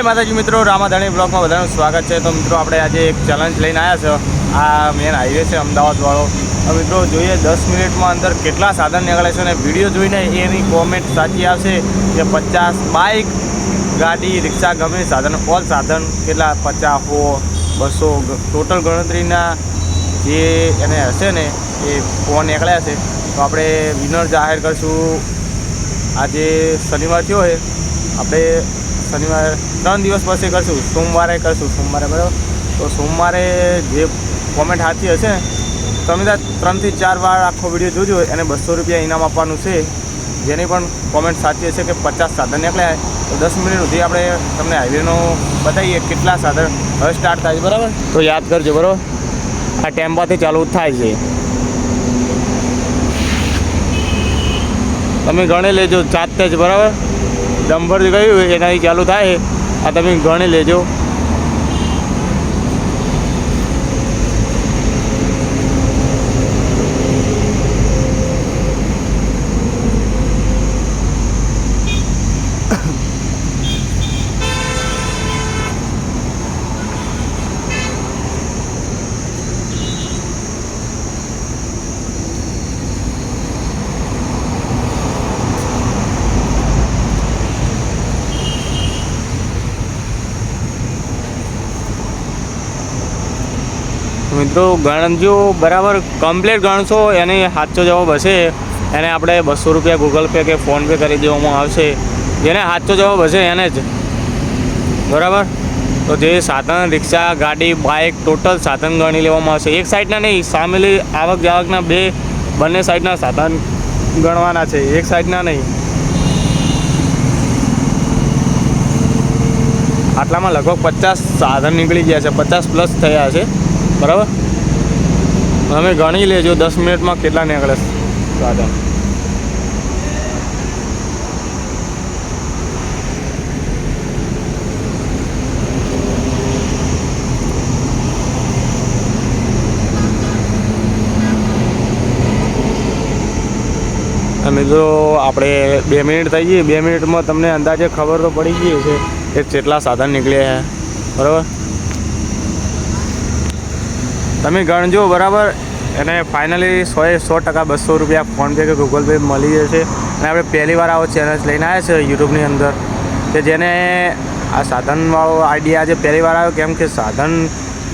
માતાજી મિત્રો, રામાધણી બ્લોગમાં બધાનું સ્વાગત છે। તો મિત્રો આપણે આજે એક ચેલેન્જ લઈને આવ્યા છે। આ મેન હાઈવે છે અમદાવાદવાળો। તો મિત્રો જોઈએ 10 મિનિટમાં અંદર કેટલા સાધન નીકળે છે અને વિડીયો જોઈને એની કોમેન્ટ સાચી આવશે કે 50 બાઇક, ગાડી, રિક્ષા, ગમે સાધન, ઓલ સાધન કેટલા 50 200 ટોટલ ગણતરીના જે એને હશે ને એ ફોન નીકળ્યા છે। તો આપણે વિનર જાહેર કરશું। આજે શનિવાર થયો છે, આપણે શનિવાર 3 દિવસ પછી કરશું, સોમવારે કરશું, સોમવારે બરાબર। તો સોમવારે જે કોમેન્ટ સાચી હશે તમે 3 થી 4 વાર આખો વિડીયો જોજો, એને 200 રૂપિયા ઇનામ આપવાનું છે। જેની પણ કોમેન્ટ સાચી હશે કે 50 સાધન નીકળ્યા તો 10 મિનિટ સુધી આપણે તમને હાઈવેનો બતાવીએ કેટલા સાધન હવે સ્ટાર્ટ થાય છે બરાબર। તો યાદ કરજો બરાબર, આ ટેમ્પાથી ચાલુ થાય છે, તમે ગણી લેજો જાતે જ બરાબર। ડમ્બર ગયું એનાથી ચાલુ થાય, આ તમે ગણી લેજો। મિત્રો ગણજો બરાબર, કમ્પ્લીટ ગણશો એને સાચો જવાબ હશે એને આપણે 200 રૂપિયા ગૂગલ પે કે ફોનપે કરી દેવામાં આવશે। જેને સાચો જવાબ હશે એને જ બરાબર। તો જે સાધન, રિક્ષા, ગાડી, બાઇક ટોટલ સાધન ગણી લેવામાં આવશે। એક સાઈડના નહીં, સામેલી આવક જાવકના બંને સાઈડના સાધન ગણવાના છે, એક સાઈડના નહીં। આટલામાં લગભગ 50 સાધન નીકળી ગયા છે, 50 પ્લસ થયા છે બરાબર। તમે ગણી લેજો 10 મિનિટમાં કેટલા નીકળે સાધન। મિત્રો આપણે 2 મિનિટ થઈ ગઈ, 2 મિનિટમાં તમને અંદાજે ખબર તો પડી ગઈ છે કે કેટલા સાધન નીકળ્યા છે બરાબર। તમે ગણજો બરાબર, એને ફાઇનલી 100% 200 રૂપિયા ફોનપે કે ગૂગલ પે મળી જશે। અને આપણે પહેલી વાર આવો ચેલેન્જ લઈને આવ્યા છે યુટ્યુબની અંદર કે જેને આ સાધનવાળો આઈડિયા આજે પહેલી વાર આવ્યો, કેમ કે સાધન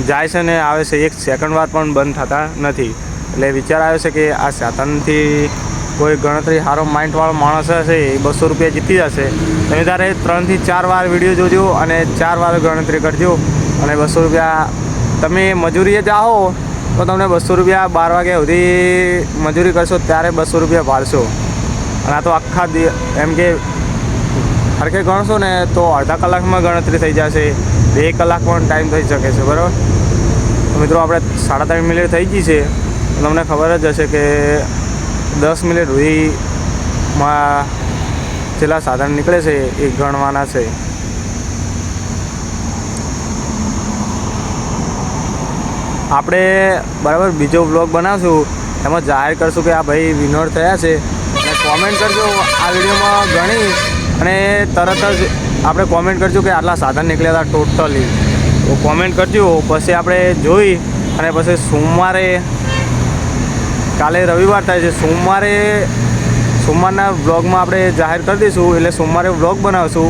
જાય છે ને આવે છે, 1 સેકન્ડ વાર પણ બંધ થતા નથી। એટલે વિચાર આવ્યો છે કે આ સાધનથી કોઈ ગણતરી સારો માઇન્ડવાળો માણસ હશે એ 200 રૂપિયા જીતી જશે। તમે તારે 3 થી 4 વાર વિડીયો જોજો અને 4 વાર ગણતરી કરજો અને 200 રૂપિયા તમે મજૂરીએ જાઓ તો તમને 200 રૂપિયા 12 વાગ્યા સુધી મજૂરી કરશો ત્યારે 200 રૂપિયા પાડશો। અને આ તો આખા એમ કે હરખે ગણશો ને તો અડધા કલાકમાં ગણતરી થઈ જશે, 2 કલાક પણ ટાઈમ થઈ શકે છે બરાબર। તો મિત્રો આપણે 3.5 મિનિટ થઈ ગઈ છે, તમને ખબર જ હશે કે 10 મિનિટ સુધીમાં જેટલા સાધન નીકળે છે એ ગણવાના છે। આપણે બરાબર બીજો બ્લોગ બનાવશું, એમાં જાહેર કરશું કે આ ભાઈ વિનર થયા છે અને કોમેન્ટ કરજો આ વિડીયોમાં ગણી અને તરત જ આપણે કોમેન્ટ કરજો કે આટલા સાધન નીકળ્યા હતા ટોટલી। તો કોમેન્ટ કરજો, પછી આપણે જોઈ અને પછી સોમવારે, કાલે રવિવાર થાય છે, સોમવારના બ્લોગમાં આપણે જાહેર કરી દઈશું। એટલે સોમવારે બ્લોગ બનાવશું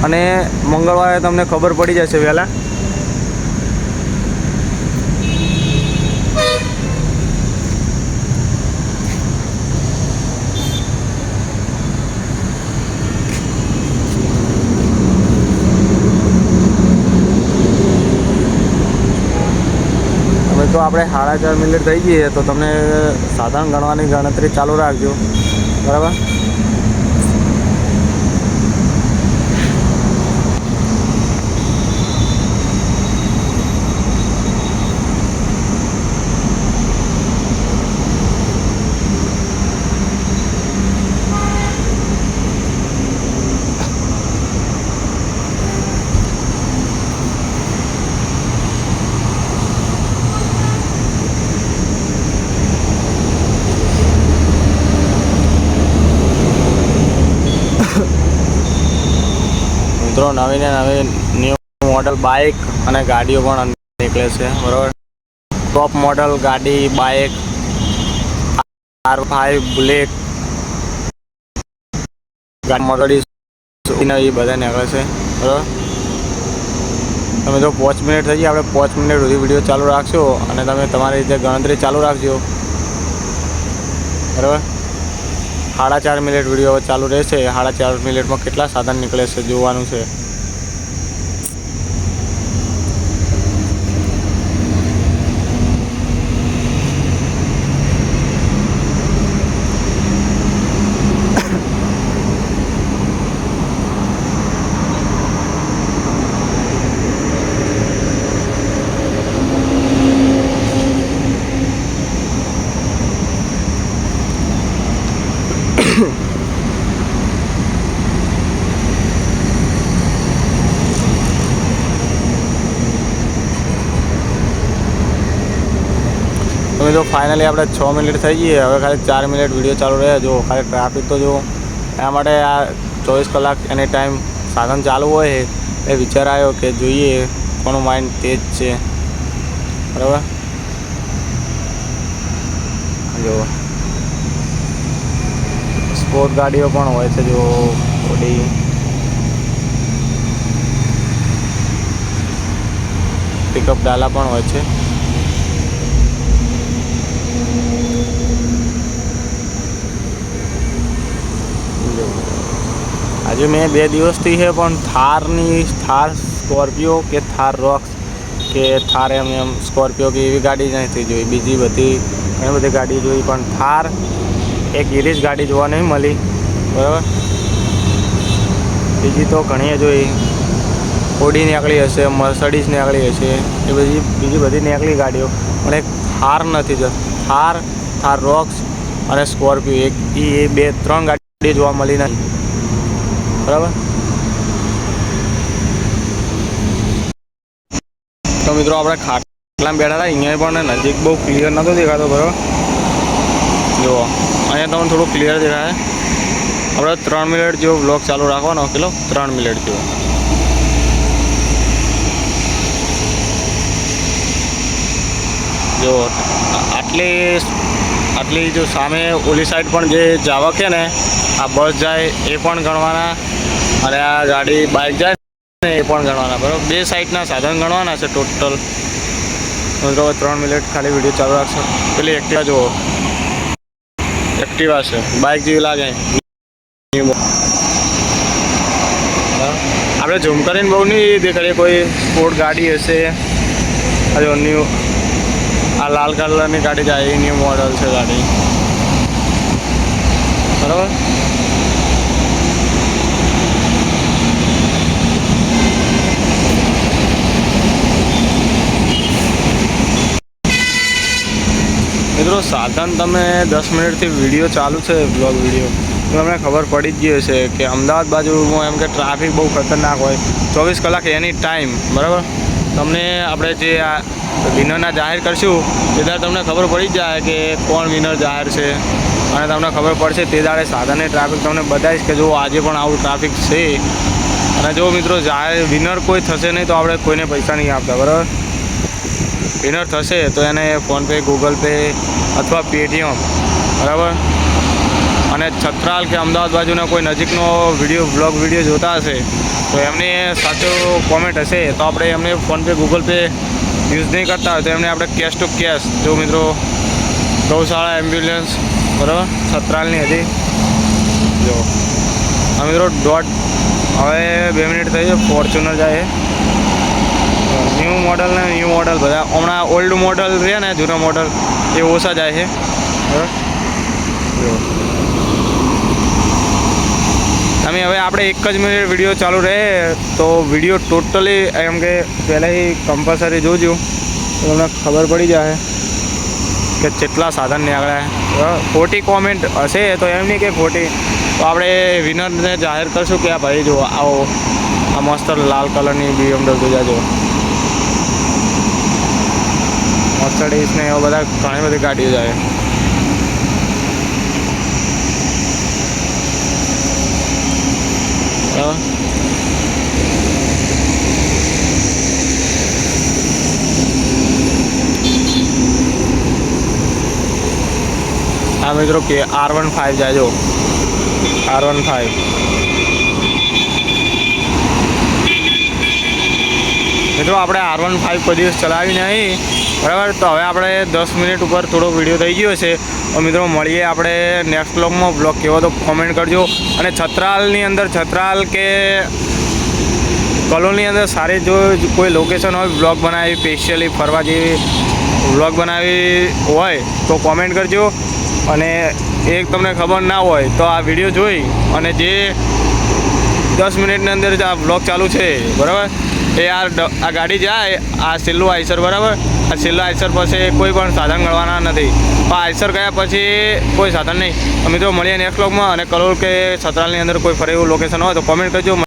અને મંગળવારે તમને ખબર પડી જશે વહેલા। તો આપણે 4.5 મિનિટ થઈ ગઈ છે, તો તમને સાધન ગણવાની ગણતરી ચાલુ રાખજો બરાબર। મિત્રો નવી ને નવી ન્યૂ મોડલ બાઇક અને ગાડીઓ પણ અંદર નીકળે છે બરાબર. ટોપ મોડલ ગાડી બાઇક R5 બુલેટ ગાડી એ બધા નીકળે છે બરાબર. તમે જો 5 મિનિટ થઈ ગઈ, આપણે 5 મિનિટ સુધી વિડીયો ચાલુ રાખશો અને તમે તમારી રીતે ગણતરી ચાલુ રાખજો બરાબર. 4.5 મિનિટ વિડીયો ચાલુ રહેશે. 4.5 મિનિટમાં કેટલા સાધન નીકળે છે જોવાનું છે. તમે જો ફાઇનલી આપણે 6 મિનિટ થઈ ગઈ. હવે ખાલી 4 મિનિટ વિડીયો ચાલુ રહે. જો ખાલી ટ્રાફિક તો જો એના માટે આ 24 કલાક એની ટાઈમ સાધન ચાલુ હોય એ વિચાર આવ્યો કે જોઈએ કોનું માઇન્ડ તેજ છે બરાબર. જો સ્પોર્ટ ગાડીઓ પણ હોય છે. જો ઓડી પિકઅપ ડાલા પણ હોય છે. આજે મેં 2 દિવસથી છે પણ થાર સ્કોર્પિયો કે થાર રોક્સ કે થાર એમ સ્કોર્પિયો કે એવી ગાડી નથી જોઈ. બીજી બધી ઘણી બધી ગાડી જોઈ પણ થાર એક ગિરીશ ગાડી જોવા નહીં મળી બરાબર. બીજી તો ઘણી જોઈ. ઓડી નીકળી હશે, મર્સિડીઝ નીકળી હશે, એ બીજી બધી નીકળી ગાડીઓ પણ એક થાર નથી. જો થાર રોક્સ અને સ્કોર્પિયો એ 2-3 ગાડી જોવા મળી નથી બરાબર. તો મિત્રો આપણે ખાટલામાં બેઠા હતા. અહીંયા પણ નજીક બહુ ક્લિયર નહોતો દેખાતો બરાબર. જુઓ અહીંયા તમને થોડું ક્લિયર દેખાય. આપણે 3 મિનિટ જેવો બ્લોગ ચાલુ રાખવાનો. કેટલો 3 મિનિટ જેવો. જો આટલી જો સામે ઓલી સાઈડ પણ જે જાવા કે ને આ બસ જાય એ પણ ગણવાના અને આ ગાડી બાઇક જાય ને એ પણ ગણવાના બરાબર. 2 સાઈડના સાધન ગણવાના છે ટોટલ. મિત્રો 3 મિનિટ ખાલી વિડીયો ચાલુ રાખશો. પેલી એક્ટિવા જુઓ, એક્ટિવા છે બાઇક જેવી લાગે. આપણે ઝૂમ કરીને બહુ નહીં દેખાડીએ. કોઈ સ્પોર્ટ ગાડી હશે. હજુ ન્યૂ આ લાલ કલરની ગાડી જાય એ ન્યૂ મોડલ છે ગાડી બરાબર. મિત્રો સાધન તમે 10 મિનિટથી વિડીયો ચાલુ છે બ્લોગ વિડીયો તો તમને ખબર પડી જ ગઈ હશે કે અમદાવાદ બાજુમાં એમ કે ટ્રાફિક બહુ ખતરનાક હોય 24 કલાક એની ટાઈમ બરાબર. તમને આપણે જે આ વિનરના જાહેર કરશું તે દાડે તમને ખબર પડી જાય કે કોણ વિનર જાહેર છે અને તમને ખબર પડશે તે દાડે સાધનની ટ્રાફિક તમને બતાવીશ કે જો આજે પણ આવું ટ્રાફિક છે. અને જો મિત્રો જાહેર વિનર કોઈ થશે નહીં તો આપણે કોઈને પૈસા નહીં આપતા બરાબર. વિનર થશે તો એને ફોનપે ગૂગલ પે અથવા પેટીએમ બરાબર. અને છત્રાલ કે અમદાવાદ બાજુના કોઈ નજીકનો બ્લોગ વિડીયો જોતા હશે તો એમની સાચો કોમેન્ટ હશે તો આપણે એમને ફોનપે ગૂગલ પે યુઝ નહીં કરતા હોય તો એમને આપણે કેશ ટુ કેશ જો મિત્રો ગૌશાળા એમ્બ્યુલન્સ બરાબર છત્રાલની હતી જો આ મિત્રો હવે 2 મિનિટ થઈ છે. ફોર્ચ્યુનર જાય ન્યૂ મોડલ ને ન્યૂ મોડલ બધા હમણાં ઓલ્ડ મોડલ રહે ને જૂના મોડલ એ ઓછા જાય છે બરાબર. તમે હવે આપણે 1 જ મિનિટ વિડીયો ચાલુ રહે તો વિડીયો ટોટલી એમ કે પહેલાંથી કમ્પલસરી જોજો તો તમને ખબર પડી જાય કે કેટલા સાધન નીકળ્યા. ખોટી કોમેન્ટ હશે તો એમ નહીં કે ખોટી તો આપણે વિનરને જાહેર કરશું કે આ ભાઈ જો આવો આ મસ્ત લાલ કલરની BMW જોજો મર્સિડીઝ ને એવા બધા ઘણી બધી ગાડીઓ જાય. આ મિત્રો કે R15 જાય જો R15 મિત્રો આપણે R15 કોઈ દિવસ ચલાવી નહીં બરાબર. તો હવે આપણે 10 મિનિટ ઉપર થોડો વિડીયો થઈ ગયો છે. તો મિત્રો મળીએ આપણે નેક્સ્ટ બ્લોગમાં. બ્લોગ કેવો તો કોમેન્ટ કરજો. અને છત્રાલની અંદર છત્રાલ કે કલોલની અંદર સારી જો કોઈ લોકેશન હોય બ્લોગ બનાવી સ્પેશિયલી ફરવા જેવી બ્લોગ બનાવી હોય તો કોમેન્ટ કરજો. અને એક તમને ખબર ના હોય તો આ વિડીયો જોઈ અને જે 10 મિનિટની અંદર જ આ બ્લોગ ચાલુ છે બરાબર એ આ ગાડી જાય આ છેલ્લું આઈસર બરાબર. આ છેલ્લું આઈસર પછી કોઈ પણ સાધન મળવાના નથી. પણ આઈસર ગયા પછી કોઈ સાધન નહીં. તો મિત્રો મળીએ નેક્સ્ટ બ્લોગમાં. અને કલોલ કે છત્રાલની અંદર કોઈ ફરે એવું લોકેશન હોય તો કોમેન્ટ કરજો.